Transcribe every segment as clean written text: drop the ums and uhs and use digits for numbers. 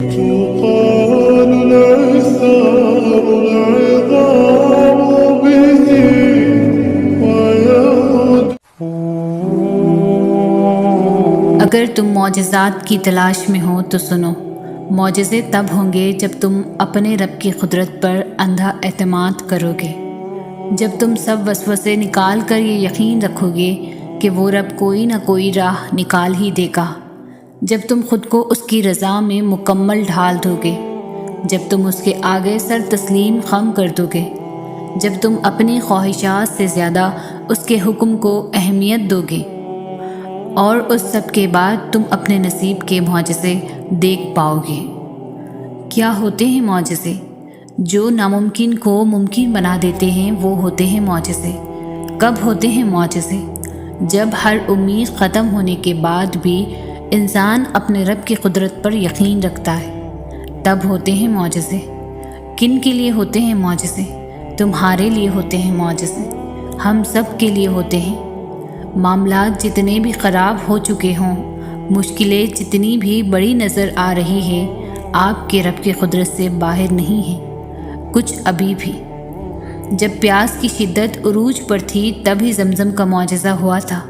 تقال العصام العظام به ويعود. اگر تم معجزات کی تلاش میں ہو تو سنو، معجزے تب ہوں گے جب تم اپنے رب کی قدرت پر اندھا اعتماد کرو گے، جب تم سب وسوسے نکال کر یہ یقین رکھو گے کہ وہ رب کوئی نہ کوئی راہ نکال ہی دے گا، جب تم خود کو اس کی رضا میں مکمل ڈھال دو گے، جب تم اس کے آگے سر تسلیم خم کر دو گے، جب تم اپنی خواہشات سے زیادہ اس کے حکم کو اہمیت دو گے، اور اس سب کے بعد تم اپنے نصیب کے معجزے دیکھ پاؤ گے۔ کیا ہوتے ہیں معجزے؟ جو ناممکن کو ممکن بنا دیتے ہیں وہ ہوتے ہیں معجزے۔ کب ہوتے ہیں معجزے؟ جب ہر امید ختم ہونے کے بعد بھی انسان اپنے رب کی قدرت پر یقین رکھتا ہے، تب ہوتے ہیں معجزے۔ کن کے لیے ہوتے ہیں معجزے؟ تمہارے لیے ہوتے ہیں معجزے، ہم سب کے لیے ہوتے ہیں۔ معاملات جتنے بھی خراب ہو چکے ہوں، مشکلیں جتنی بھی بڑی نظر آ رہی ہے، آپ کے رب کی قدرت سے باہر نہیں ہیں کچھ ابھی بھی۔ جب پیاس کی شدت عروج پر تھی تبھی زمزم کا معجزہ ہوا تھا۔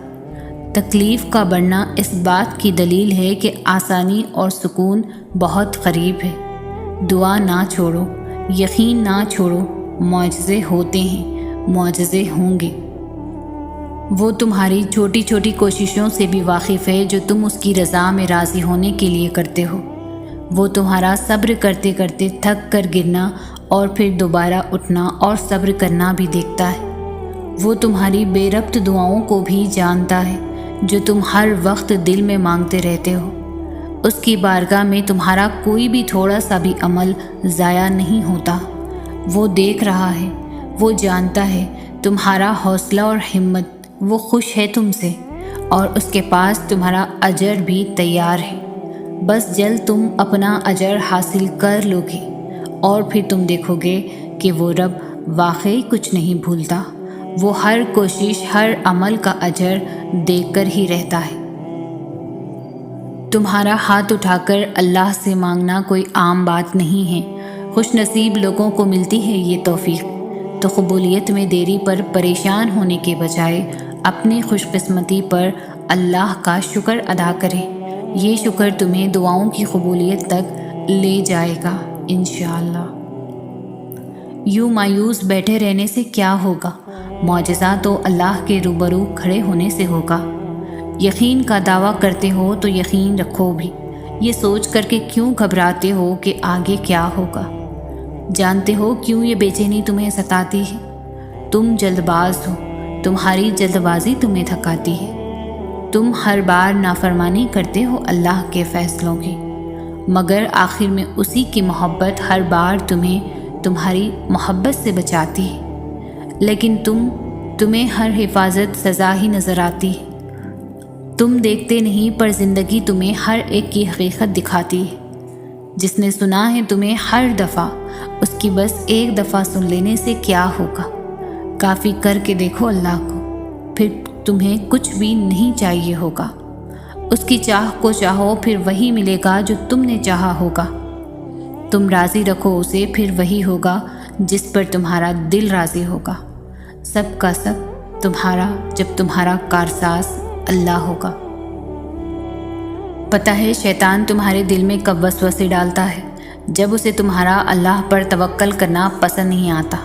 تکلیف کا بڑھنا اس بات کی دلیل ہے کہ آسانی اور سکون بہت قریب ہے۔ دعا نہ چھوڑو، یقین نہ چھوڑو، معجزے ہوتے ہیں، معجزے ہوں گے۔ وہ تمہاری چھوٹی چھوٹی کوششوں سے بھی واقف ہے جو تم اس کی رضا میں راضی ہونے کے لیے کرتے ہو۔ وہ تمہارا صبر کرتے کرتے تھک کر گرنا اور پھر دوبارہ اٹھنا اور صبر کرنا بھی دیکھتا ہے۔ وہ تمہاری بے ربط دعاؤں کو بھی جانتا ہے جو تم ہر وقت دل میں مانگتے رہتے ہو۔ اس کی بارگاہ میں تمہارا کوئی بھی تھوڑا سا بھی عمل ضائع نہیں ہوتا۔ وہ دیکھ رہا ہے، وہ جانتا ہے تمہارا حوصلہ اور ہمت، وہ خوش ہے تم سے، اور اس کے پاس تمہارا اجر بھی تیار ہے۔ بس جلد تم اپنا اجر حاصل کر لو گے، اور پھر تم دیکھو گے کہ وہ رب واقعی کچھ نہیں بھولتا۔ وہ ہر کوشش، ہر عمل کا اجر دیکھ کر ہی رہتا ہے۔ تمہارا ہاتھ اٹھا کر اللہ سے مانگنا کوئی عام بات نہیں ہے۔ خوش نصیب لوگوں کو ملتی ہے یہ توفیق۔ تو قبولیت میں دیری پر پریشان ہونے کے بجائے اپنی خوش قسمتی پر اللہ کا شکر ادا کریں۔ یہ شکر تمہیں دعاؤں کی قبولیت تک لے جائے گا انشاءاللہ۔ یوں مایوس بیٹھے رہنے سے کیا ہوگا؟ معجزہ تو اللہ کے روبرو کھڑے ہونے سے ہوگا۔ یقین کا دعویٰ کرتے ہو تو یقین رکھو بھی۔ یہ سوچ کر کہ کیوں گھبراتے ہو کہ آگے کیا ہوگا؟ جانتے ہو کیوں یہ بے چینی تمہیں ستاتی ہے؟ تم جلد باز ہو، تمہاری جلد بازی تمہیں تھکاتی ہے۔ تم ہر بار نافرمانی کرتے ہو اللہ کے فیصلوں کی، مگر آخر میں اسی کی محبت ہر بار تمہیں تمہاری محبت سے بچاتی ہے۔ لیکن تمہیں ہر حفاظت سزا ہی نظر آتی ہے۔ تم دیکھتے نہیں پر زندگی تمہیں ہر ایک کی حقیقت دکھاتی ہے۔ جس نے سنا ہے تمہیں ہر دفعہ، اس کی بس ایک دفعہ سن لینے سے کیا ہوگا؟ کافی کر کے دیکھو اللہ کو، پھر تمہیں کچھ بھی نہیں چاہیے ہوگا۔ اس کی چاہ کو چاہو، پھر وہی ملے گا جو تم نے چاہا ہوگا۔ تم راضی رکھو اسے، پھر وہی ہوگا جس پر تمہارا دل راضی ہوگا۔ سب کا سب تمہارا جب تمہارا کارساز اللہ ہوگا۔ پتہ ہے شیطان تمہارے دل میں کب وسوسے ڈالتا ہے؟ جب اسے تمہارا اللہ پر توکل کرنا پسند نہیں آتا۔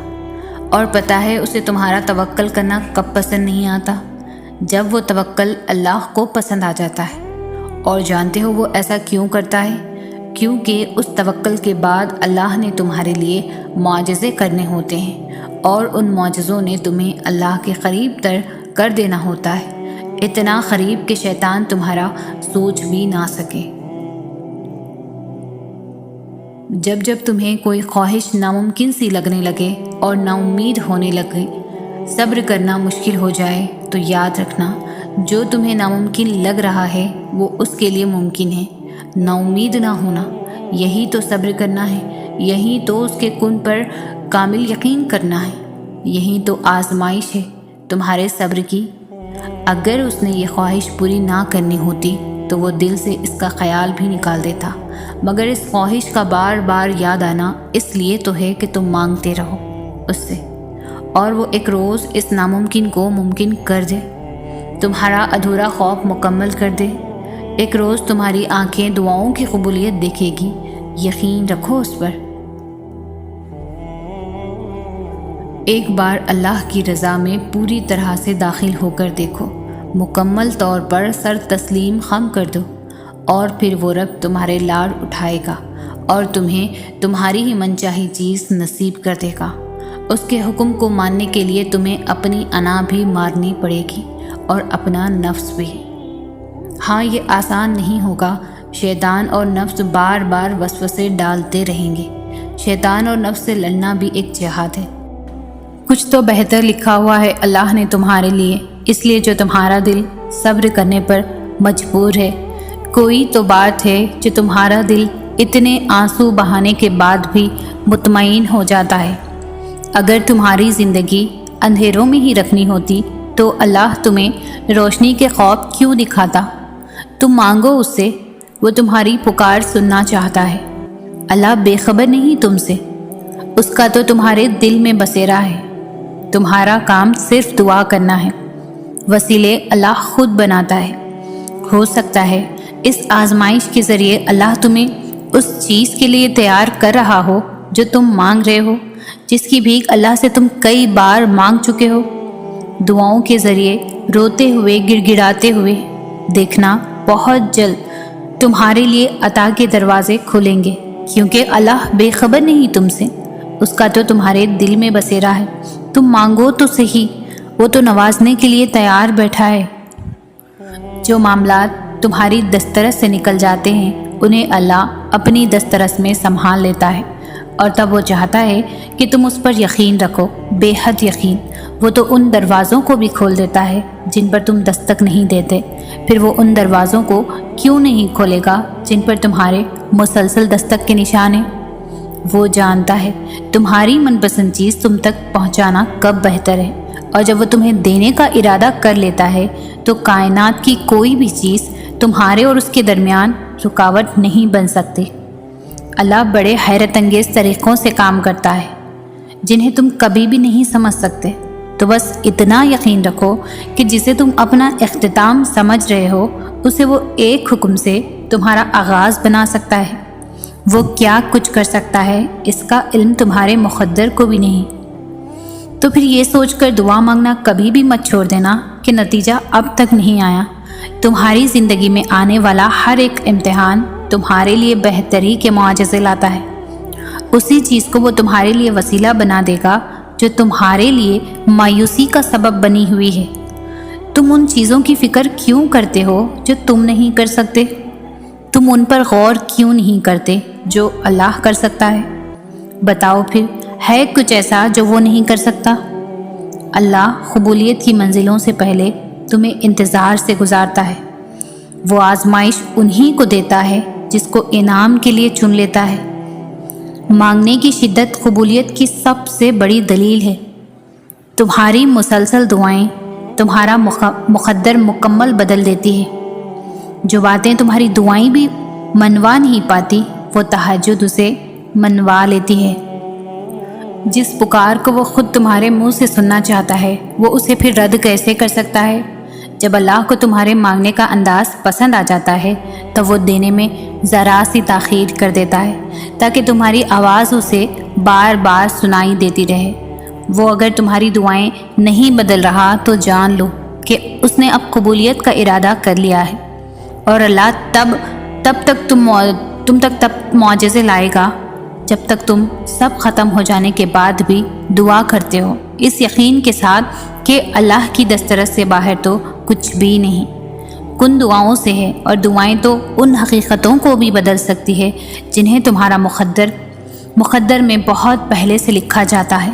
اور پتہ ہے اسے تمہارا توکل کرنا کب پسند نہیں آتا؟ جب وہ توکل اللہ کو پسند آ جاتا ہے۔ اور جانتے ہو وہ ایسا کیوں کرتا ہے؟ کیونکہ اس توکل کے بعد اللہ نے تمہارے لیے معجزے کرنے ہوتے ہیں، اور ان معجزوں نے تمہیں اللہ کے قریب تر کر دینا ہوتا ہے، اتنا قریب کہ شیطان تمہارا سوچ بھی نہ سکے۔ جب جب تمہیں کوئی خواہش ناممکن سی لگنے لگے اور نا امید ہونے لگے، صبر کرنا مشکل ہو جائے، تو یاد رکھنا جو تمہیں ناممکن لگ رہا ہے وہ اس کے لیے ممکن ہے۔ نا امید نہ ہونا، یہی تو صبر کرنا ہے، یہی تو اس کے کن پر کامل یقین کرنا ہے، یہی تو آزمائش ہے تمہارے صبر کی۔ اگر اس نے یہ خواہش پوری نہ کرنی ہوتی تو وہ دل سے اس کا خیال بھی نکال دیتا، مگر اس خواہش کا بار بار یاد آنا اس لیے تو ہے کہ تم مانگتے رہو اس سے، اور وہ ایک روز اس ناممکن کو ممکن کر دے، تمہارا ادھورا خوف مکمل کر دے۔ ایک روز تمہاری آنکھیں دعاؤں کی قبولیت دیکھے گی، یقین رکھو اس پر۔ ایک بار اللہ کی رضا میں پوری طرح سے داخل ہو کر دیکھو، مکمل طور پر سر تسلیم خم کر دو، اور پھر وہ رب تمہارے لاڑ اٹھائے گا اور تمہیں تمہاری ہی منچاہی چیز نصیب کر دے گا۔ اس کے حکم کو ماننے کے لیے تمہیں اپنی انا بھی مارنی پڑے گی اور اپنا نفس بھی۔ ہاں، یہ آسان نہیں ہوگا، شیطان اور نفس بار بار وسوسے ڈالتے رہیں گے۔ شیطان اور نفس سے لڑنا بھی ایک جہاد ہے۔ کچھ تو بہتر لکھا ہوا ہے اللہ نے تمہارے لیے، اس لیے جو تمہارا دل صبر کرنے پر مجبور ہے۔ کوئی تو بات ہے جو تمہارا دل اتنے آنسو بہانے کے بعد بھی مطمئن ہو جاتا ہے۔ اگر تمہاری زندگی اندھیروں میں ہی رکھنی ہوتی تو اللہ تمہیں روشنی کے خواب کیوں دکھاتا؟ تم مانگو اس سے، وہ تمہاری پکار سننا چاہتا ہے۔ اللہ بے خبر نہیں تم سے، اس کا تو تمہارے دل میں بسیرا ہے۔ تمہارا کام صرف دعا کرنا ہے، وسیلے اللہ خود بناتا ہے۔ ہو سکتا ہے اس آزمائش کے ذریعے اللہ تمہیں اس چیز کے لیے تیار کر رہا ہو جو تم مانگ رہے ہو، جس کی بھیک اللہ سے تم کئی بار مانگ چکے ہو۔ دعاؤں کے ذریعے روتے ہوئے، گڑ گڑاتے ہوئے دیکھنا، بہت جلد تمہارے لیے عطا کے دروازے کھلیں گے، کیونکہ اللہ بے خبر نہیں تم سے، اس کا تو تمہارے دل میں بسیرا ہے۔ تم مانگو تو صحیح، وہ تو نوازنے کے لیے تیار بیٹھا ہے۔ جو معاملات تمہاری دسترس سے نکل جاتے ہیں انہیں اللہ اپنی دسترس میں سنبھال لیتا ہے، اور تب وہ چاہتا ہے کہ تم اس پر یقین رکھو، بے حد یقین۔ وہ تو ان دروازوں کو بھی کھول دیتا ہے جن پر تم دستک نہیں دیتے، پھر وہ ان دروازوں کو کیوں نہیں کھولے گا جن پر تمہارے مسلسل دستک کے نشان ہیں۔ وہ جانتا ہے تمہاری من پسند چیز تم تک پہنچانا کب بہتر ہے، اور جب وہ تمہیں دینے کا ارادہ کر لیتا ہے تو کائنات کی کوئی بھی چیز تمہارے اور اس کے درمیان رکاوٹ نہیں بن سکتی۔ اللہ بڑے حیرت انگیز طریقوں سے کام کرتا ہے جنہیں تم کبھی بھی نہیں سمجھ سکتے۔ تو بس اتنا یقین رکھو کہ جسے تم اپنا اختتام سمجھ رہے ہو اسے وہ ایک حکم سے تمہارا آغاز بنا سکتا ہے۔ وہ کیا کچھ کر سکتا ہے اس کا علم تمہارے مقدر کو بھی نہیں۔ تو پھر یہ سوچ کر دعا مانگنا کبھی بھی مت چھوڑ دینا کہ نتیجہ اب تک نہیں آیا۔ تمہاری زندگی میں آنے والا ہر ایک امتحان تمہارے لیے بہتری کے معجزے لاتا ہے۔ اسی چیز کو وہ تمہارے لیے وسیلہ بنا دے گا جو تمہارے لیے مایوسی کا سبب بنی ہوئی ہے۔ تم ان چیزوں کی فکر کیوں کرتے ہو جو تم نہیں کر سکتے؟ تم ان پر غور کیوں نہیں کرتے جو اللہ کر سکتا ہے؟ بتاؤ پھر، ہے کچھ ایسا جو وہ نہیں کر سکتا؟ اللہ قبولیت کی منزلوں سے پہلے تمہیں انتظار سے گزارتا ہے۔ وہ آزمائش انہی کو دیتا ہے جس کو انعام کے لیے چن لیتا ہے۔ مانگنے کی شدت قبولیت کی سب سے بڑی دلیل ہے۔ تمہاری مسلسل دعائیں تمہارا مقدر مکمل بدل دیتی ہے۔ جو باتیں تمہاری دعائیں بھی منوا نہیں پاتی وہ تہجد اسے منوا لیتی ہے۔ جس پکار کو وہ خود تمہارے منہ سے سننا چاہتا ہے وہ اسے پھر رد کیسے کر سکتا ہے؟ جب اللہ کو تمہارے مانگنے کا انداز پسند آ جاتا ہے تب وہ دینے میں ذرا سی تاخیر کر دیتا ہے تاکہ تمہاری آواز اسے بار بار سنائی دیتی رہے۔ وہ اگر تمہاری دعائیں نہیں بدل رہا تو جان لو کہ اس نے اب قبولیت کا ارادہ کر لیا ہے، اور اللہ تب تک تم تک معجزے لائے گا جب تک تم سب ختم ہو جانے کے بعد بھی دعا کرتے ہو، اس یقین کے ساتھ کہ اللہ کی دسترس سے باہر تو کچھ بھی نہیں۔ کن دعاؤں سے ہے، اور دعائیں تو ان حقیقتوں کو بھی بدل سکتی ہے جنہیں تمہارا مقدر میں بہت پہلے سے لکھا جاتا ہے۔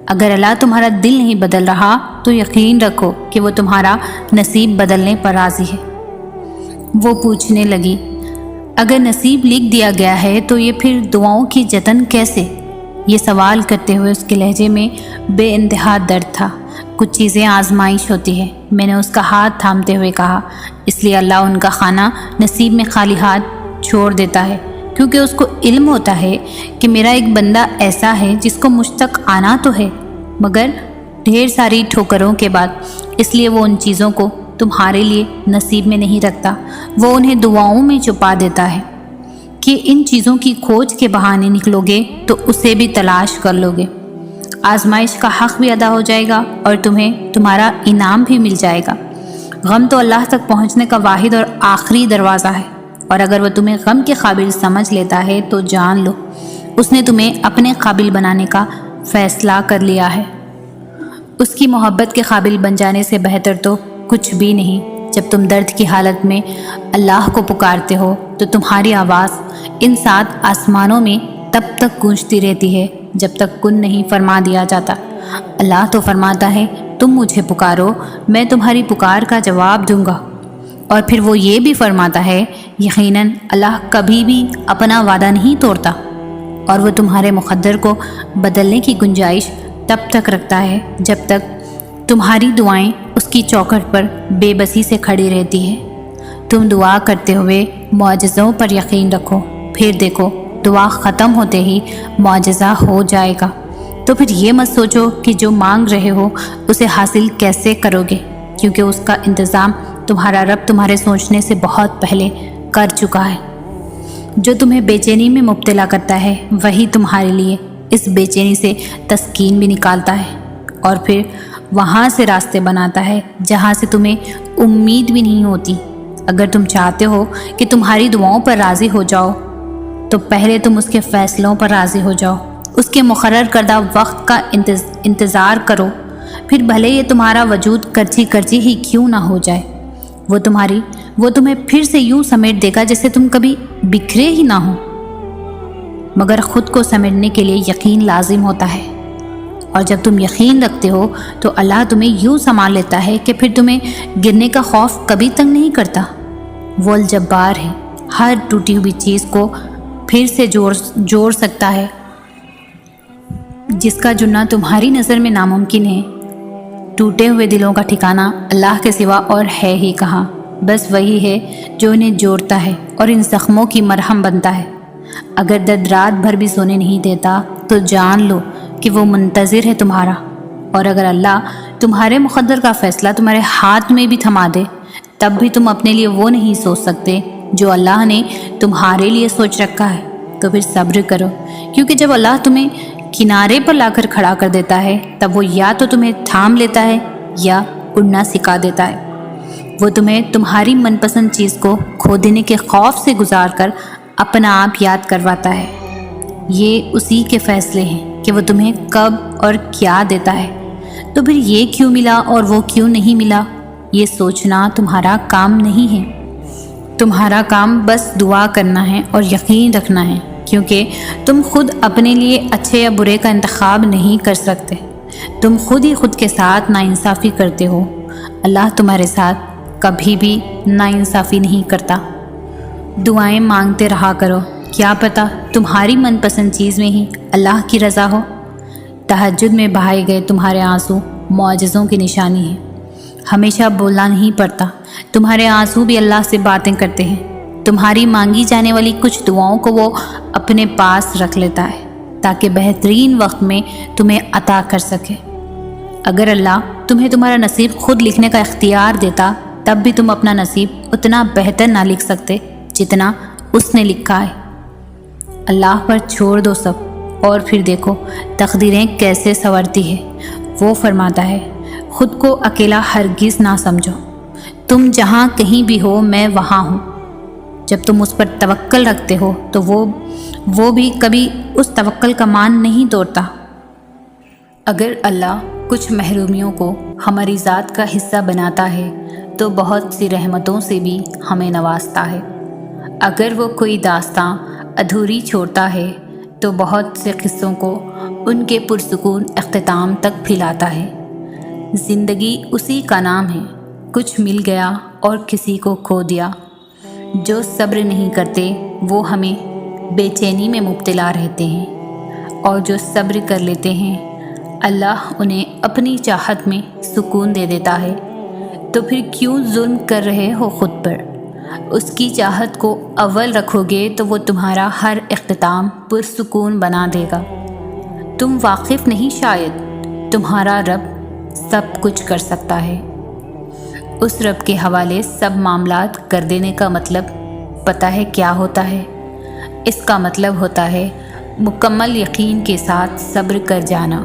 اگر اللہ تمہارا دل نہیں بدل رہا تو یقین رکھو کہ وہ تمہارا نصیب بدلنے پر راضی ہے۔ وہ پوچھنے لگی، اگر نصیب لکھ دیا گیا ہے تو یہ پھر دعاؤں کی جتن کیسے؟ یہ سوال کرتے ہوئے اس کے لہجے میں بے انتہا درد تھا۔ کچھ چیزیں آزمائش ہوتی ہے، میں نے اس کا ہاتھ تھامتے ہوئے کہا، اس لیے اللہ ان کا خانہ نصیب میں خالی ہاتھ چھوڑ دیتا ہے، کیونکہ اس کو علم ہوتا ہے کہ میرا ایک بندہ ایسا ہے جس کو مجھ تک آنا تو ہے مگر ڈھیر ساری ٹھوکروں کے بعد، اس لیے وہ ان چیزوں کو تمہارے لیے نصیب میں نہیں رکھتا، وہ انہیں دعاؤں میں چھپا دیتا ہے کہ ان چیزوں کی کھوج کے بہانے نکلو گے تو اسے بھی تلاش کر لو گے، آزمائش کا حق بھی ادا ہو جائے گا اور تمہیں تمہارا انعام بھی مل جائے گا۔ غم تو اللہ تک پہنچنے کا واحد اور آخری دروازہ ہے، اور اگر وہ تمہیں غم کے قابل سمجھ لیتا ہے تو جان لو اس نے تمہیں اپنے قابل بنانے کا فیصلہ کر لیا ہے۔ اس کی محبت کے قابل بن جانے سے بہتر تو کچھ بھی نہیں۔ جب تم درد کی حالت میں اللہ کو پکارتے ہو تو تمہاری آواز ان 7 آسمانوں میں تب تک گونجتی رہتی ہے جب تک کن نہیں فرما دیا جاتا۔ اللہ تو فرماتا ہے تم مجھے پکارو، میں تمہاری پکار کا جواب دوں گا، اور پھر وہ یہ بھی فرماتا ہے یقیناً اللہ کبھی بھی اپنا وعدہ نہیں توڑتا، اور وہ تمہارے مقدر کو بدلنے کی گنجائش تب تک رکھتا ہے جب تک تمہاری دعائیں اس کی چوکھٹ پر بے بسی سے کھڑی رہتی ہے۔ تم دعا کرتے ہوئے معجزوں پر یقین رکھو، پھر دیکھو دعا ختم ہوتے ہی معجزہ ہو جائے گا۔ تو پھر یہ مت سوچو کہ جو مانگ رہے ہو اسے حاصل کیسے کرو گے، کیونکہ اس کا انتظام تمہارا رب تمہارے سوچنے سے بہت پہلے کر چکا ہے۔ جو تمہیں بے چینی میں مبتلا کرتا ہے وہی تمہارے لیے اس بے چینی سے تسکین بھی نکالتا ہے، اور پھر وہاں سے راستے بناتا ہے جہاں سے تمہیں امید بھی نہیں ہوتی۔ اگر تم چاہتے ہو کہ تمہاری دعاؤں پر راضی ہو جاؤ تو پہلے تم اس کے فیصلوں پر راضی ہو جاؤ، اس کے مقرر کردہ وقت کا انتظار کرو، پھر بھلے یہ تمہارا وجود کرچی کرچی ہی کیوں نہ ہو جائے، وہ تمہیں پھر سے یوں سمیٹ دے گا جیسے تم کبھی بکھرے ہی نہ ہو۔ مگر خود کو سمیٹنے کے لیے یقین لازم ہوتا ہے، اور جب تم یقین رکھتے ہو تو اللہ تمہیں یوں سنبھال لیتا ہے کہ پھر تمہیں گرنے کا خوف کبھی تنگ نہیں کرتا۔ وہ الجبار ہے، ہر ٹوٹی ہوئی چیز کو پھر سے جوڑ سکتا ہے، جس کا جڑنا تمہاری نظر میں ناممکن ہے۔ ٹوٹے ہوئے دلوں کا ٹھکانہ اللہ کے سوا اور ہے ہی کہاں، بس وہی ہے جو انہیں جوڑتا ہے اور ان زخموں کی مرہم بنتا ہے۔ اگر درد رات بھر بھی سونے نہیں دیتا تو جان لو کہ وہ منتظر ہے تمہارا، اور اگر اللہ تمہارے مقدر کا فیصلہ تمہارے ہاتھ میں بھی تھما دے تب بھی تم اپنے لیے وہ نہیں سوچ سکتے جو اللہ نے تمہارے لیے سوچ رکھا ہے۔ تو پھر صبر کرو، کیونکہ جب اللہ تمہیں کنارے پر لا کر کھڑا کر دیتا ہے تب وہ یا تو تمہیں تھام لیتا ہے یا اڑنا سکھا دیتا ہے۔ وہ تمہیں تمہاری من پسند چیز کو کھو دینے کے خوف سے گزار کر اپنا آپ یاد کرواتا ہے۔ یہ اسی کے فیصلے ہیں کہ وہ تمہیں کب اور کیا دیتا ہے، تو پھر یہ کیوں ملا اور وہ کیوں نہیں ملا یہ سوچنا تمہارا کام نہیں ہے۔ تمہارا کام بس دعا کرنا ہے اور یقین رکھنا ہے، کیونکہ تم خود اپنے لیے اچھے یا برے کا انتخاب نہیں کر سکتے، تم خود ہی خود کے ساتھ ناانصافی کرتے ہو۔ اللہ تمہارے ساتھ کبھی بھی ناانصافی نہیں کرتا۔ دعائیں مانگتے رہا کرو، کیا پتہ تمہاری من پسند چیز میں ہی اللہ کی رضا ہو۔ تہجد میں بہائے گئے تمہارے آنسو معجزوں کی نشانی ہے۔ ہمیشہ بولنا نہیں پڑتا، تمہارے آنسو بھی اللہ سے باتیں کرتے ہیں۔ تمہاری مانگی جانے والی کچھ دعاؤں کو وہ اپنے پاس رکھ لیتا ہے تاکہ بہترین وقت میں تمہیں عطا کر سکے۔ اگر اللہ تمہیں تمہارا نصیب خود لکھنے کا اختیار دیتا تب بھی تم اپنا نصیب اتنا بہتر نہ لکھ سکتے جتنا اس نے لکھا ہے۔ اللہ پر چھوڑ دو سب اور پھر دیکھو تقدیریں کیسے سنورتی ہے۔ وہ فرماتا ہے خود کو اکیلا ہرگز نہ سمجھو، تم جہاں کہیں بھی ہو میں وہاں ہوں۔ جب تم اس پر توکل رکھتے ہو تو وہ بھی کبھی اس توکل کا مان نہیں توڑتا۔ اگر اللہ کچھ محرومیوں کو ہماری ذات کا حصہ بناتا ہے تو بہت سی رحمتوں سے بھی ہمیں نوازتا ہے۔ اگر وہ کوئی داستاں ادھوری چھوڑتا ہے تو بہت سے قصوں کو ان کے پرسکون اختتام تک پھیلاتا ہے۔ زندگی اسی کا نام ہے، کچھ مل گیا اور کسی کو کھو دیا۔ جو صبر نہیں کرتے وہ ہمیں بے چینی میں مبتلا رہتے ہیں، اور جو صبر کر لیتے ہیں اللہ انہیں اپنی چاہت میں سکون دے دیتا ہے۔ تو پھر کیوں ظلم کر رہے ہو خود پر؟ اس کی چاہت کو اول رکھو گے تو وہ تمہارا ہر اختتام پرسکون بنا دے گا۔ تم واقف نہیں شاید، تمہارا رب سب کچھ کر سکتا ہے۔ اس رب کے حوالے سب معاملات کر دینے کا مطلب پتہ ہے کیا ہوتا ہے؟ اس کا مطلب ہوتا ہے مکمل یقین کے ساتھ صبر کر جانا،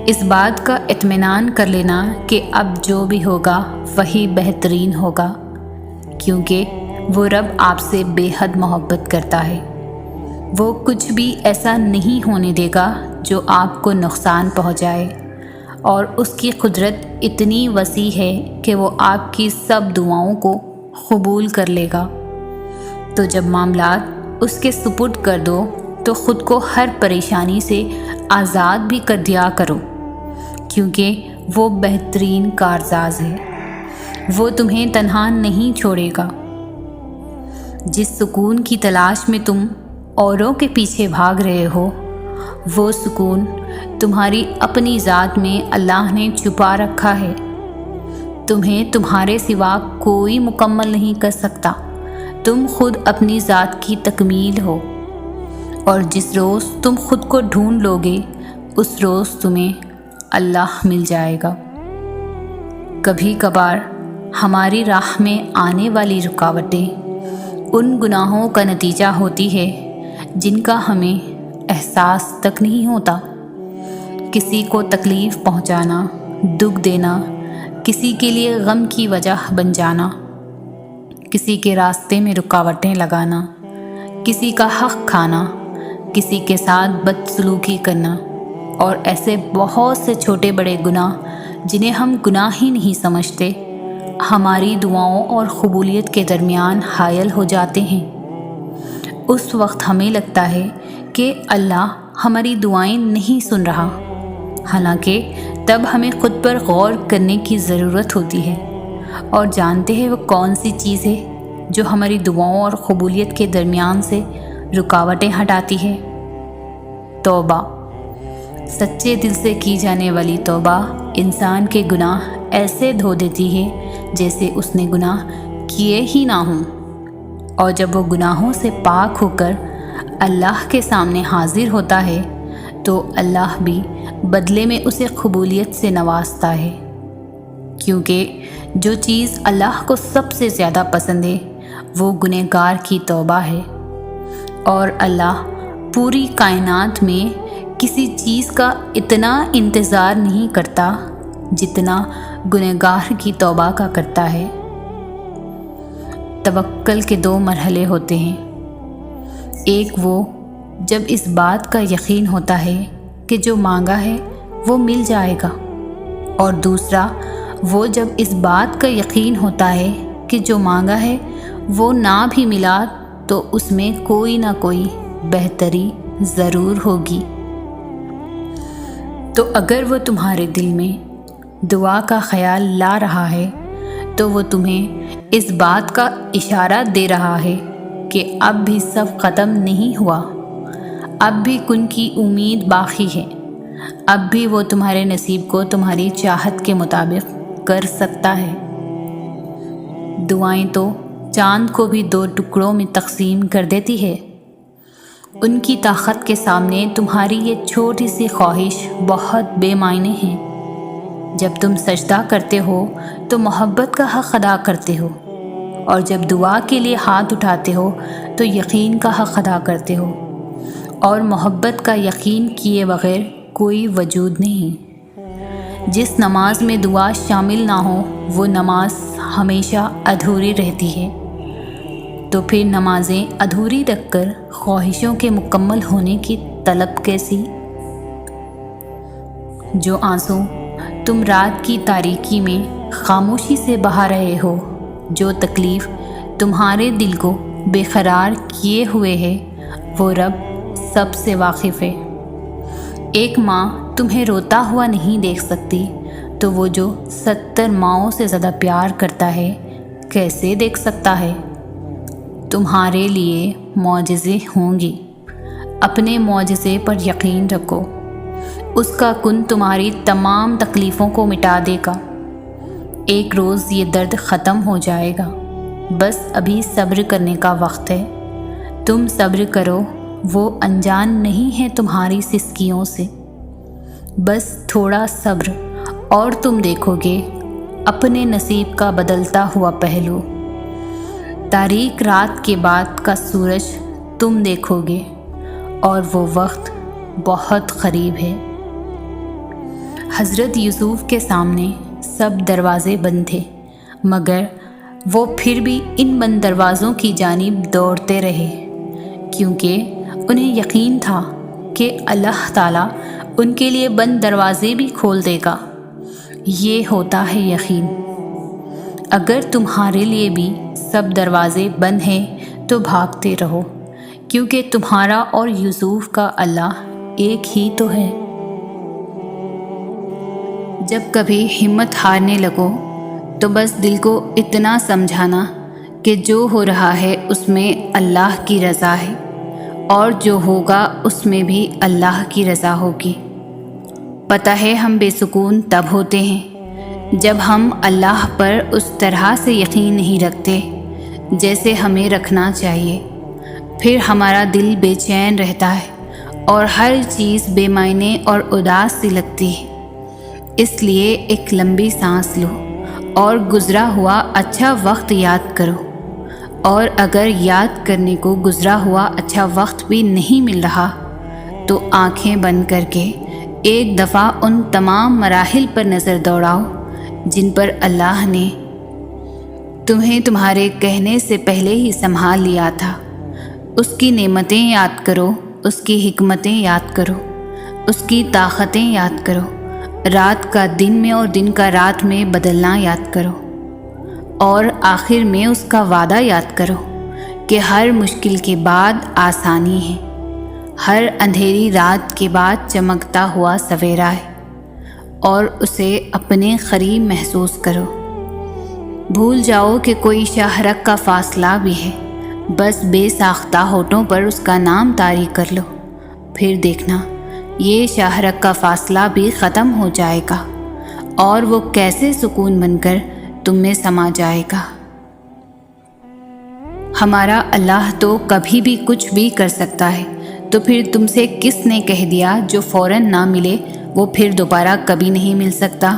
اس بات کا اطمینان کر لینا کہ اب جو بھی ہوگا وہی بہترین ہوگا، کیونکہ وہ رب آپ سے بے حد محبت کرتا ہے۔ وہ کچھ بھی ایسا نہیں ہونے دے گا جو آپ کو نقصان پہنچائے، اور اس کی قدرت اتنی وسیع ہے کہ وہ آپ کی سب دعاؤں کو قبول کر لے گا۔ تو جب معاملات اس کے سپرد کر دو تو خود کو ہر پریشانی سے آزاد بھی کر دیا کرو، کیونکہ وہ بہترین کارساز ہے۔ وہ تمہیں تنہا نہیں چھوڑے گا۔ جس سکون کی تلاش میں تم اوروں کے پیچھے بھاگ رہے ہو، وہ سکون تمہاری اپنی ذات میں اللہ نے چھپا رکھا ہے۔ تمہیں تمہارے سوا کوئی مکمل نہیں کر سکتا، تم خود اپنی ذات کی تکمیل ہو، اور جس روز تم خود کو ڈھونڈ لو گے اس روز تمہیں اللہ مل جائے گا۔ کبھی کبھار ہماری راہ میں آنے والی رکاوٹیں ان گناہوں کا نتیجہ ہوتی ہے جن کا ہمیں احساس تک نہیں ہوتا۔ کسی کو تکلیف پہنچانا، دکھ دینا، کسی کے لیے غم کی وجہ بن جانا، کسی کے راستے میں رکاوٹیں لگانا، کسی کا حق کھانا، کسی کے ساتھ بدسلوکی کرنا، اور ایسے بہت سے چھوٹے بڑے گناہ جنہیں ہم گناہ ہی نہیں سمجھتے، ہماری دعاؤں اور قبولیت کے درمیان حائل ہو جاتے ہیں۔ اس وقت ہمیں لگتا ہے کہ اللہ ہماری دعائیں نہیں سن رہا، حالانکہ تب ہمیں خود پر غور کرنے کی ضرورت ہوتی ہے اور جانتے ہیں وہ کون سی چیز ہے جو ہماری دعاؤں اور قبولیت کے درمیان سے رکاوٹیں ہٹاتی ہے۔ توبہ۔ سچے دل سے کی جانے والی توبہ انسان کے گناہ ایسے دھو دیتی ہے جیسے اس نے گناہ کیے ہی نہ ہوں، اور جب وہ گناہوں سے پاک ہو کر اللہ کے سامنے حاضر ہوتا ہے تو اللہ بھی بدلے میں اسے قبولیت سے نوازتا ہے، کیونکہ جو چیز اللہ کو سب سے زیادہ پسند ہے وہ گنہگار کی توبہ ہے، اور اللہ پوری کائنات میں کسی چیز کا اتنا انتظار نہیں کرتا جتنا گنہگار کی توبہ کا کرتا ہے۔ توکل کے 2 مرحلے ہوتے ہیں، ایک وہ جب اس بات کا یقین ہوتا ہے کہ جو مانگا ہے وہ مل جائے گا، اور دوسرا وہ جب اس بات کا یقین ہوتا ہے کہ جو مانگا ہے وہ نہ بھی ملا تو اس میں کوئی نہ کوئی بہتری ضرور ہوگی۔ تو اگر وہ تمہارے دل میں دعا کا خیال لا رہا ہے تو وہ تمہیں اس بات کا اشارہ دے رہا ہے کہ اب بھی سب ختم نہیں ہوا، اب بھی کن کی امید باقی ہے، اب بھی وہ تمہارے نصیب کو تمہاری چاہت کے مطابق کر سکتا ہے۔ دعائیں تو چاند کو بھی 2 ٹکڑوں میں تقسیم کر دیتی ہے، ان کی طاقت کے سامنے تمہاری یہ چھوٹی سی خواہش بہت بے معنی ہے۔ جب تم سجدہ کرتے ہو تو محبت کا حق ادا کرتے ہو، اور جب دعا کے لیے ہاتھ اٹھاتے ہو تو یقین کا حق ادا کرتے ہو، اور محبت کا یقین کیے بغیر کوئی وجود نہیں۔ جس نماز میں دعا شامل نہ ہو وہ نماز ہمیشہ ادھوری رہتی ہے، تو پھر نمازیں ادھوری رکھ کر خواہشوں کے مکمل ہونے کی طلب کیسی؟ جو آنسو تم رات کی تاریکی میں خاموشی سے بہا رہے ہو، جو تکلیف تمہارے دل کو بے قرار کیے ہوئے ہے، وہ رب سب سے واقف ہے۔ ایک ماں تمہیں روتا ہوا نہیں دیکھ سکتی تو وہ جو 70 ماؤں سے زیادہ پیار کرتا ہے کیسے دیکھ سکتا ہے؟ تمہارے لیے معجزے ہوں گی، اپنے معجزے پر یقین رکھو، اس کا کن تمہاری تمام تکلیفوں کو مٹا دے گا۔ ایک روز یہ درد ختم ہو جائے گا، بس ابھی صبر کرنے کا وقت ہے۔ تم صبر کرو، وہ انجان نہیں ہے تمہاری سسکیوں سے۔ بس تھوڑا صبر اور تم دیکھو گے اپنے نصیب کا بدلتا ہوا پہلو۔ تاریک رات کے بعد کا سورج تم دیکھو گے، اور وہ وقت بہت قریب ہے۔ حضرت یوسف کے سامنے سب دروازے بند تھے، مگر وہ پھر بھی ان بند دروازوں کی جانب دوڑتے رہے، کیونکہ انہیں یقین تھا کہ اللہ تعالیٰ ان کے لیے بند دروازے بھی کھول دے گا۔ یہ ہوتا ہے یقین۔ اگر تمہارے لیے بھی سب دروازے بند ہیں تو بھاگتے رہو، کیونکہ تمہارا اور یوسف کا اللہ ایک ہی تو ہے۔ جب کبھی ہمت ہارنے لگو تو بس دل کو اتنا سمجھانا کہ جو ہو رہا ہے اس میں اللہ کی رضا ہے، اور جو ہوگا اس میں بھی اللہ کی رضا ہوگی۔ پتہ ہے ہم بے سکون تب ہوتے ہیں جب ہم اللہ پر اس طرح سے یقین نہیں رکھتے جیسے ہمیں رکھنا چاہیے۔ پھر ہمارا دل بے چین رہتا ہے اور ہر چیز بے معنی اور اداس سی لگتی ہے۔ اس لیے ایک لمبی سانس لو اور گزرا ہوا اچھا وقت یاد کرو، اور اگر یاد کرنے کو گزرا ہوا اچھا وقت بھی نہیں مل رہا تو آنکھیں بند کر کے ایک دفعہ ان تمام مراحل پر نظر دوڑاؤ جن پر اللہ نے تمہیں تمہارے کہنے سے پہلے ہی سنبھال لیا تھا۔ اس کی نعمتیں یاد کرو، اس کی حکمتیں یاد کرو، اس کی طاقتیں یاد کرو، رات کا دن میں اور دن کا رات میں بدلنا یاد کرو، اور آخر میں اس کا وعدہ یاد کرو کہ ہر مشکل کے بعد آسانی ہے، ہر اندھیری رات کے بعد چمکتا ہوا سویرا ہے، اور اسے اپنے قریب محسوس کرو۔ بھول جاؤ کہ کوئی شاہرگ کا فاصلہ بھی ہے، بس بے ساختہ ہونٹوں پر اس کا نام طاری کر لو، پھر دیکھنا یہ شاہرگ کا فاصلہ بھی ختم ہو جائے گا، اور وہ کیسے سکون بن کر تم میں سما جائے گا۔ ہمارا اللہ تو کبھی بھی کچھ بھی کر سکتا ہے، تو پھر تم سے کس نے کہہ دیا جو فوراً نہ ملے وہ پھر دوبارہ کبھی نہیں مل سکتا؟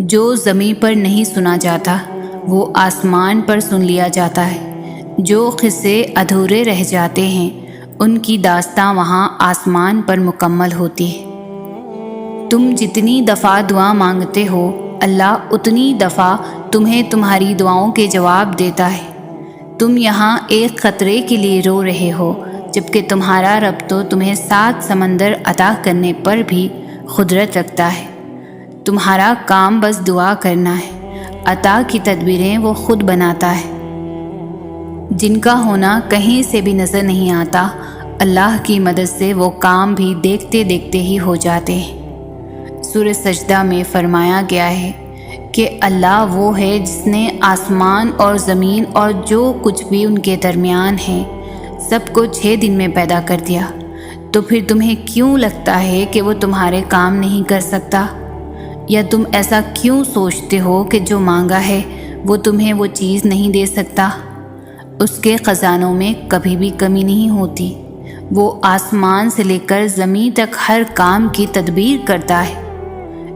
جو زمین پر نہیں سنا جاتا وہ آسمان پر سن لیا جاتا ہے، جو قصے ادھورے رہ جاتے ہیں ان کی داستاں وہاں آسمان پر مکمل ہوتی ہے۔ تم جتنی دفعہ دعا مانگتے ہو اللہ اتنی دفعہ تمہیں تمہاری دعاؤں کے جواب دیتا ہے۔ تم یہاں ایک قطرے کے لیے رو رہے ہو، جبکہ تمہارا رب تو تمہیں 7 سمندر عطا کرنے پر بھی قدرت رکھتا ہے۔ تمہارا کام بس دعا کرنا ہے، عطا کی تدبیریں وہ خود بناتا ہے۔ جن کا ہونا کہیں سے بھی نظر نہیں آتا، اللہ کی مدد سے وہ کام بھی دیکھتے دیکھتے ہی ہو جاتے ہیں۔ سورہ سجدہ میں فرمایا گیا ہے کہ اللہ وہ ہے جس نے آسمان اور زمین اور جو کچھ بھی ان کے درمیان ہے سب کو 6 دن میں پیدا کر دیا، تو پھر تمہیں کیوں لگتا ہے کہ وہ تمہارے کام نہیں کر سکتا؟ یا تم ایسا کیوں سوچتے ہو کہ جو مانگا ہے وہ تمہیں وہ چیز نہیں دے سکتا؟ اس کے خزانوں میں کبھی بھی کمی نہیں ہوتی، وہ آسمان سے لے کر زمین تک ہر کام کی تدبیر کرتا ہے۔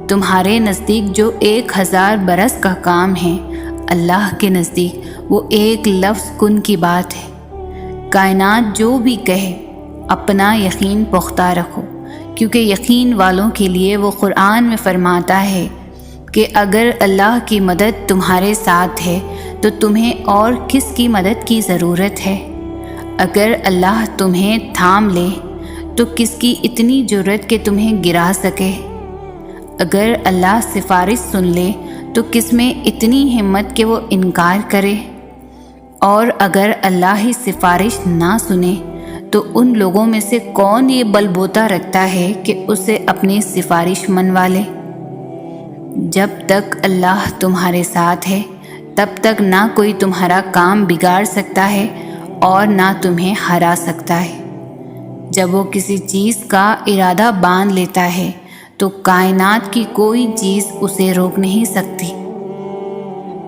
تمہارے نزدیک جو 1000 برس کا کام ہے، اللہ کے نزدیک وہ ایک لفظ کن کی بات ہے۔ کائنات جو بھی کہے اپنا یقین پختہ رکھو، کیونکہ یقین والوں کے لیے وہ قرآن میں فرماتا ہے کہ اگر اللہ کی مدد تمہارے ساتھ ہے تو تمہیں اور کس کی مدد کی ضرورت ہے؟ اگر اللہ تمہیں تھام لے تو کس کی اتنی جرأت کہ تمہیں گرا سکے؟ اگر اللہ سفارش سن لے تو کس میں اتنی ہمت کہ وہ انکار کرے؟ اور اگر اللہ ہی سفارش نہ سنے تو ان لوگوں میں سے کون یہ بل بوتا رکھتا ہے کہ اسے اپنی سفارش منوا لے؟ جب تک اللہ تمہارے ساتھ ہے تب تک نہ کوئی تمہارا کام بگاڑ سکتا ہے اور نہ تمہیں ہرا سکتا ہے۔ جب وہ کسی چیز کا ارادہ باندھ لیتا ہے تو کائنات کی کوئی چیز اسے روک نہیں سکتی۔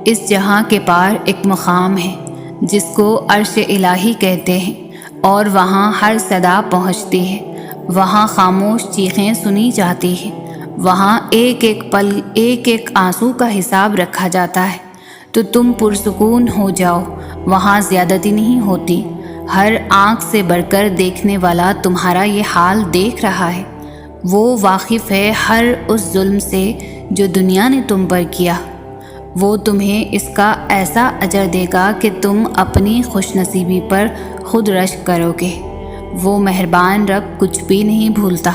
اس جہاں کے پار ایک مقام ہے جس کو عرش الہی کہتے ہیں، اور وہاں ہر صدا پہنچتی ہے، وہاں خاموش چیخیں سنی جاتی ہیں، وہاں ایک ایک پل ایک ایک آنسو کا حساب رکھا جاتا ہے۔ تو تم پرسکون ہو جاؤ، وہاں زیادتی نہیں ہوتی، ہر آنکھ سے بڑھ کر دیکھنے والا تمہارا یہ حال دیکھ رہا ہے، وہ واقف ہے ہر اس ظلم سے جو دنیا نے تم پر کیا، وہ تمہیں اس کا ایسا اجر دے گا کہ تم اپنی خوش نصیبی پر خود رشک کرو گے۔ وہ مہربان رب کچھ بھی نہیں بھولتا۔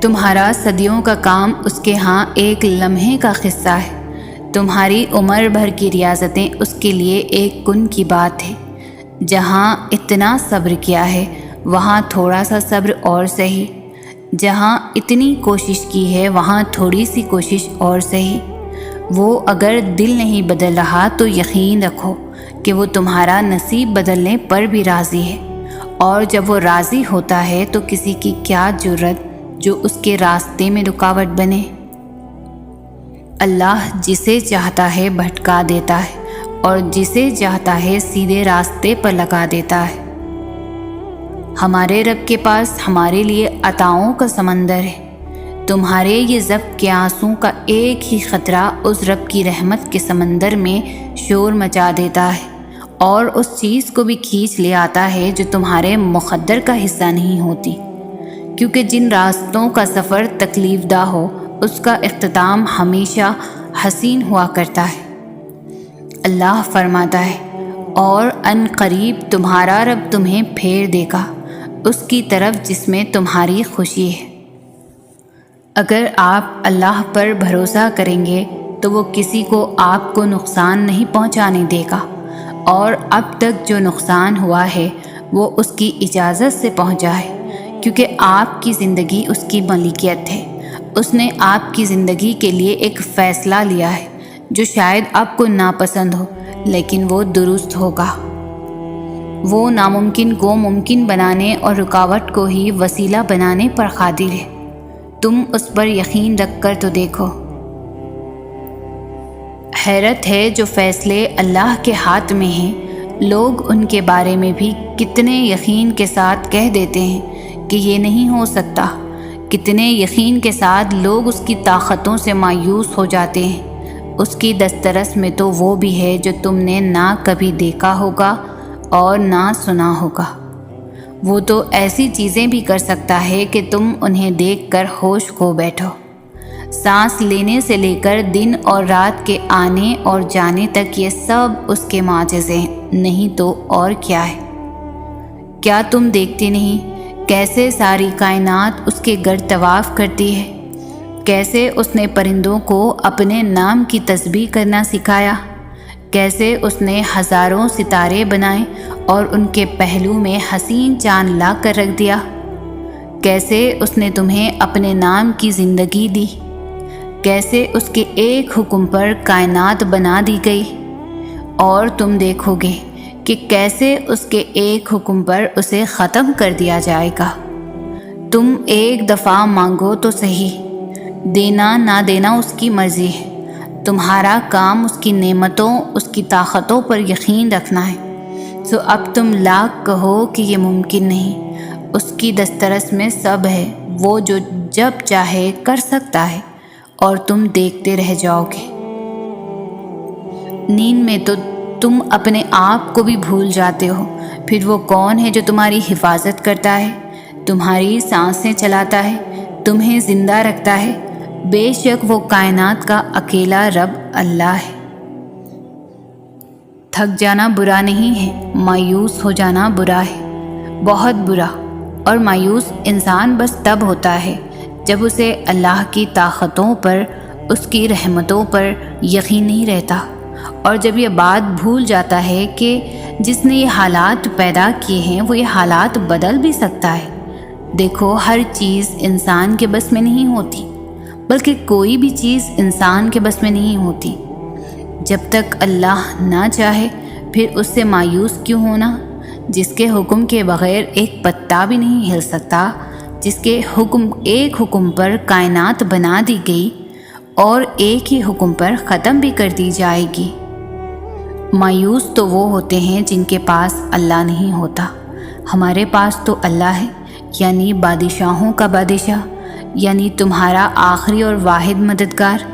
تمہارا صدیوں کا کام اس کے ہاں ایک لمحے کا قصہ ہے، تمہاری عمر بھر کی ریاضتیں اس کے لیے ایک کن کی بات ہے۔ جہاں اتنا صبر کیا ہے وہاں تھوڑا سا صبر اور سہی، جہاں اتنی کوشش کی ہے وہاں تھوڑی سی کوشش اور سہی۔ وہ اگر دل نہیں بدل رہا تو یقین رکھو کہ وہ تمہارا نصیب بدلنے پر بھی راضی ہے، اور جب وہ راضی ہوتا ہے تو کسی کی کیا جرت جو اس کے راستے میں رکاوٹ بنے۔ اللہ جسے چاہتا ہے بھٹکا دیتا ہے اور جسے چاہتا ہے سیدھے راستے پر لگا دیتا ہے۔ ہمارے رب کے پاس ہمارے لیے عطاؤں کا سمندر ہے، تمہارے یہ ضبط کے آنسوں کا ایک ہی خطرہ اس رب کی رحمت کے سمندر میں شور مچا دیتا ہے، اور اس چیز کو بھی کھینچ لے آتا ہے جو تمہارے مقدر کا حصہ نہیں ہوتی، کیونکہ جن راستوں کا سفر تکلیف دہ ہو اس کا اختتام ہمیشہ حسین ہوا کرتا ہے۔ اللہ فرماتا ہے، اور ان قریب تمہارا رب تمہیں پھیر دے گا اس کی طرف جس میں تمہاری خوشی ہے۔ اگر آپ اللہ پر بھروسہ کریں گے تو وہ کسی کو آپ کو نقصان نہیں پہنچانے دے گا، اور اب تک جو نقصان ہوا ہے وہ اس کی اجازت سے پہنچا ہے، کیونکہ آپ کی زندگی اس کی ملکیت ہے۔ اس نے آپ کی زندگی کے لیے ایک فیصلہ لیا ہے جو شاید آپ کو ناپسند ہو، لیکن وہ درست ہوگا۔ وہ ناممکن کو ممکن بنانے اور رکاوٹ کو ہی وسیلہ بنانے پر قادر ہے، تم اس پر یقین رکھ کر تو دیکھو۔ حیرت ہے جو فیصلے اللہ کے ہاتھ میں ہیں، لوگ ان کے بارے میں بھی کتنے یقین کے ساتھ کہہ دیتے ہیں کہ یہ نہیں ہو سکتا، کتنے یقین کے ساتھ لوگ اس کی طاقتوں سے مایوس ہو جاتے ہیں۔ اس کی دسترس میں تو وہ بھی ہے جو تم نے نہ کبھی دیکھا ہوگا اور نہ سنا ہوگا۔ وہ تو ایسی چیزیں بھی کر سکتا ہے کہ تم انہیں دیکھ کر ہوش کھو بیٹھو۔ سانس لینے سے لے کر دن اور رات کے آنے اور جانے تک یہ سب اس کے معجزے ہیں، نہیں تو اور کیا ہے۔ کیا تم دیکھتے نہیں کیسے ساری کائنات اس کے گرد طواف کرتی ہے؟ کیسے اس نے پرندوں کو اپنے نام کی تسبیح کرنا سکھایا؟ کیسے اس نے ہزاروں ستارے بنائے اور ان کے پہلو میں حسین چاند لا کر رکھ دیا؟ کیسے اس نے تمہیں اپنے نام کی زندگی دی؟ کیسے اس کے ایک حکم پر کائنات بنا دی گئی؟ اور تم دیکھو گے کہ کیسے اس کے ایک حکم پر اسے ختم کر دیا جائے گا۔ تم ایک دفعہ مانگو تو صحیح، دینا نہ دینا اس کی مرضی ہے، تمہارا کام اس کی نعمتوں، اس کی طاقتوں پر یقین رکھنا ہے۔ سو اب تم لاکھ کہو کہ یہ ممکن نہیں، اس کی دسترس میں سب ہے، وہ جو جب چاہے کر سکتا ہے، اور تم دیکھتے رہ جاؤ گے۔ نیند میں تو تم اپنے آپ کو بھی بھول جاتے ہو، پھر وہ کون ہے جو تمہاری حفاظت کرتا ہے، تمہاری سانسیں چلاتا ہے، تمہیں زندہ رکھتا ہے؟ بے شک وہ کائنات کا اکیلا رب اللہ ہے۔ تھک جانا برا نہیں ہے، مایوس ہو جانا برا ہے، بہت برا۔ اور مایوس انسان بس تب ہوتا ہے جب اسے اللہ کی طاقتوں پر، اس کی رحمتوں پر یقین نہیں رہتا، اور جب یہ بات بھول جاتا ہے کہ جس نے یہ حالات پیدا کیے ہیں وہ یہ حالات بدل بھی سکتا ہے۔ دیکھو، ہر چیز انسان کے بس میں نہیں ہوتی، بلکہ کوئی بھی چیز انسان کے بس میں نہیں ہوتی۔ جب تک اللہ نہ چاہے پھر اس سے مایوس کیوں ہونا؟ جس کے حکم کے بغیر ایک پتا بھی نہیں ہل سکتا، جس کے ایک حکم پر کائنات بنا دی گئی، اور ایک ہی حکم پر ختم بھی کر دی جائے گی۔ مایوس تو وہ ہوتے ہیں جن کے پاس اللہ نہیں ہوتا۔ ہمارے پاس تو اللہ ہے، یعنی بادشاہوں کا بادشاہ، یعنی تمہارا آخری اور واحد مددگار،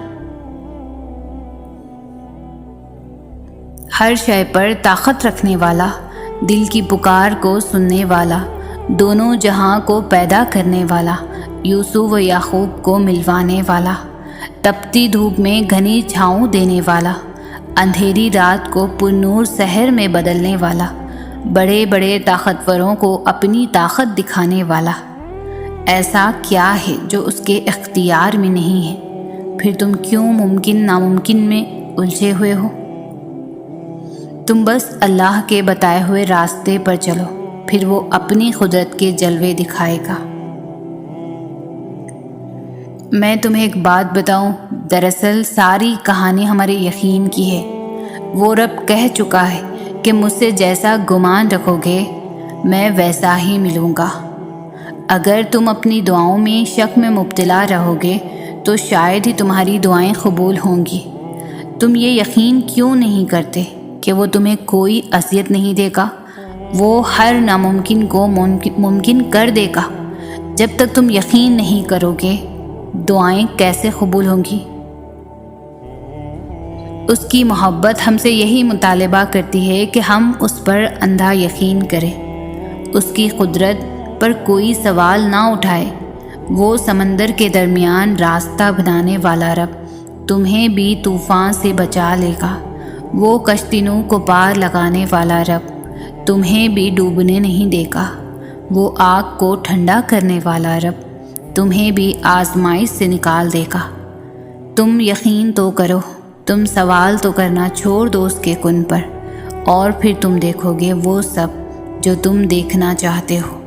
ہر شے پر طاقت رکھنے والا، دل کی پکار کو سننے والا، دونوں جہاں کو پیدا کرنے والا، یوسف و یعقوب کو ملوانے والا، تپتی دھوپ میں گھنی چھاؤں دینے والا، اندھیری رات کو پرنور سحر میں بدلنے والا، بڑے بڑے طاقتوروں کو اپنی طاقت دکھانے والا۔ ایسا کیا ہے جو اس کے اختیار میں نہیں ہے؟ پھر تم کیوں ممکن ناممکن میں الجھے ہوئے ہو؟ تم بس اللہ کے بتائے ہوئے راستے پر چلو، پھر وہ اپنی قدرت کے جلوے دکھائے گا۔ میں تمہیں ایک بات بتاؤں، دراصل ساری کہانی ہمارے یقین کی ہے۔ وہ رب کہہ چکا ہے کہ مجھ سے جیسا گمان رکھو گے میں ویسا ہی ملوں گا۔ اگر تم اپنی دعاؤں میں شک میں مبتلا رہو گے تو شاید ہی تمہاری دعائیں قبول ہوں گی۔ تم یہ یقین کیوں نہیں کرتے کہ وہ تمہیں کوئی اذیت نہیں دے گا؟ وہ ہر ناممکن کو ممکن کر دے گا۔ جب تک تم یقین نہیں کرو گے دعائیں کیسے قبول ہوں گی؟ اس کی محبت ہم سے یہی مطالبہ کرتی ہے کہ ہم اس پر اندھا یقین کریں، اس کی قدرت پر کوئی سوال نہ اٹھائے۔ وہ سمندر کے درمیان راستہ بنانے والا رب تمہیں بھی طوفان سے بچا لے گا۔ وہ کشتیوں کو پار لگانے والا رب تمہیں بھی ڈوبنے نہیں دے گا۔ وہ آگ کو ٹھنڈا کرنے والا رب تمہیں بھی آزمائش سے نکال دے گا۔ تم یقین تو کرو، تم سوال تو کرنا چھوڑ دو اس کے کن پر، اور پھر تم دیکھو گے وہ سب جو تم دیکھنا چاہتے ہو۔